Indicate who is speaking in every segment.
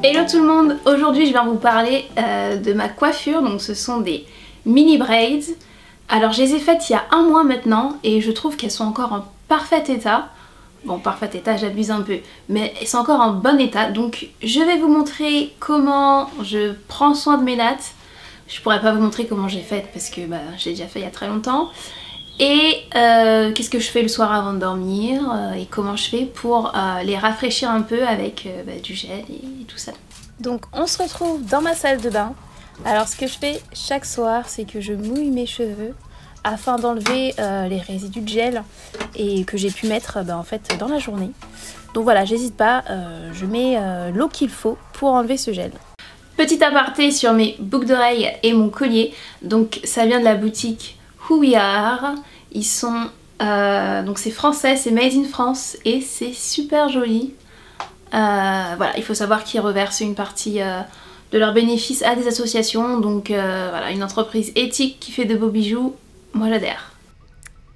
Speaker 1: Hello tout le monde, aujourd'hui je viens vous parler de ma coiffure, donc ce sont des mini braids. Alors je les ai faites il y a un mois maintenant et je trouve qu'elles sont encore en parfait état. Bon, parfait état, j'abuse un peu, mais elles sont encore en bon état. Donc je vais vous montrer comment je prends soin de mes nattes. Je pourrais pas vous montrer comment j'ai fait parce que j'ai déjà fait il y a très longtemps. Et qu'est-ce que je fais le soir avant de dormir et comment je fais pour les rafraîchir un peu avec du gel et tout ça. Donc on se retrouve dans ma salle de bain. Alors ce que je fais chaque soir, c'est que je mouille mes cheveux afin d'enlever les résidus de gel et que j'ai pu mettre en fait dans la journée. Donc voilà, j'hésite pas, je mets l'eau qu'il faut pour enlever ce gel. Petit aparté sur mes boucles d'oreilles et mon collier. Donc ça vient de la boutique Who We Are. Ils sont donc c'est français, c'est made in France et c'est super joli. Voilà, il faut savoir qu'ils reversent une partie de leurs bénéfices à des associations. Donc voilà, une entreprise éthique qui fait de beaux bijoux. Moi j'adhère.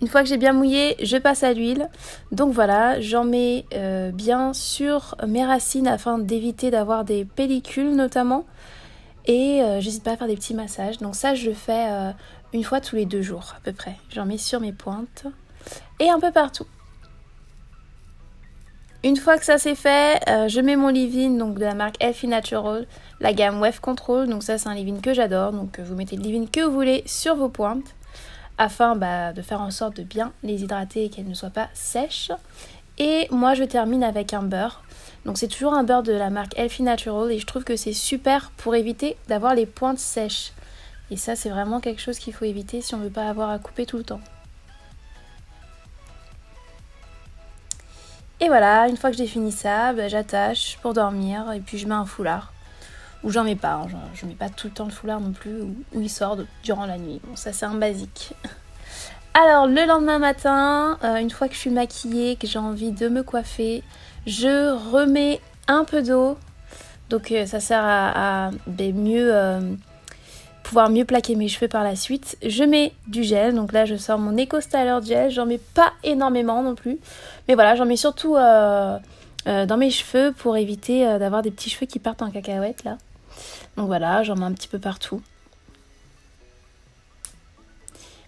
Speaker 1: Une fois que j'ai bien mouillé, je passe à l'huile. Donc voilà, j'en mets bien sur mes racines afin d'éviter d'avoir des pellicules notamment. Et j'hésite pas à faire des petits massages. Donc ça je le fais une fois tous les 2 jours à peu près. J'en mets sur mes pointes et un peu partout. Une fois que ça c'est fait, je mets mon leave-in donc de la marque Healthy Natural, la gamme Wave Control. Donc ça c'est un leave-in que j'adore. Donc vous mettez le leave-in que vous voulez sur vos pointes afin de faire en sorte de bien les hydrater et qu'elles ne soient pas sèches. Et moi je termine avec un beurre. Donc c'est toujours un beurre de la marque Healthy Natural et je trouve que c'est super pour éviter d'avoir les pointes sèches. Et ça c'est vraiment quelque chose qu'il faut éviter si on ne veut pas avoir à couper tout le temps. Et voilà, une fois que j'ai fini ça, j'attache pour dormir et puis je mets un foulard. Ou j'en mets pas, hein, je mets pas tout le temps le foulard non plus, ou il sort durant la nuit. Bon ça c'est un basique. Alors le lendemain matin, une fois que je suis maquillée, que j'ai envie de me coiffer, je remets un peu d'eau. Donc ça sert à pouvoir mieux plaquer mes cheveux par la suite. Je mets du gel, donc là je sors mon Eco Styler Gel, j'en mets pas énormément non plus. Mais voilà, j'en mets surtout dans mes cheveux pour éviter d'avoir des petits cheveux qui partent en cacahuète là. Donc voilà, j'en mets un petit peu partout.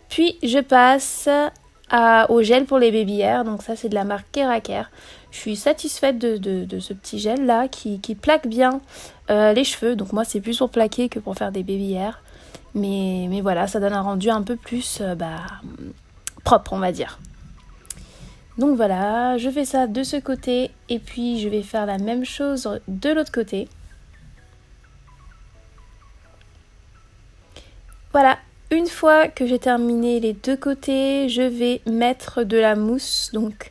Speaker 1: Puis je passe au gel pour les baby hair, donc ça c'est de la marque Keraker. Je suis satisfaite de ce petit gel là qui plaque bien les cheveux. Donc moi c'est plus pour plaquer que pour faire des baby hair. Mais voilà, ça donne un rendu un peu plus propre on va dire. Donc voilà, je fais ça de ce côté et puis je vais faire la même chose de l'autre côté. Voilà, une fois que j'ai terminé les 2 côtés, je vais mettre de la mousse, donc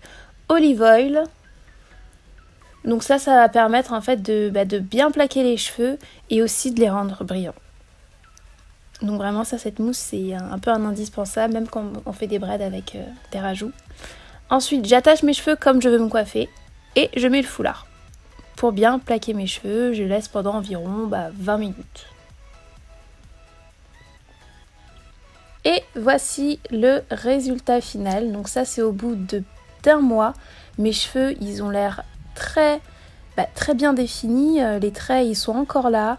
Speaker 1: olive oil. Donc ça va permettre en fait de bien plaquer les cheveux et aussi de les rendre brillants. Donc vraiment ça, cette mousse c'est un peu un indispensable, même quand on fait des braids avec des rajouts. Ensuite j'attache mes cheveux comme je veux me coiffer et je mets le foulard. Pour bien plaquer mes cheveux, je laisse pendant environ 20 minutes. Et voici le résultat final. Donc ça c'est au bout d'un mois. Mes cheveux ils ont l'air très bien définis. Les traits ils sont encore là.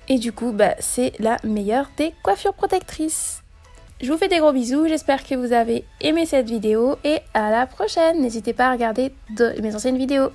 Speaker 1: Et du coup c'est la meilleure des coiffures protectrices. Je vous fais des gros bisous. J'espère que vous avez aimé cette vidéo. Et à la prochaine. N'hésitez pas à regarder mes anciennes vidéos.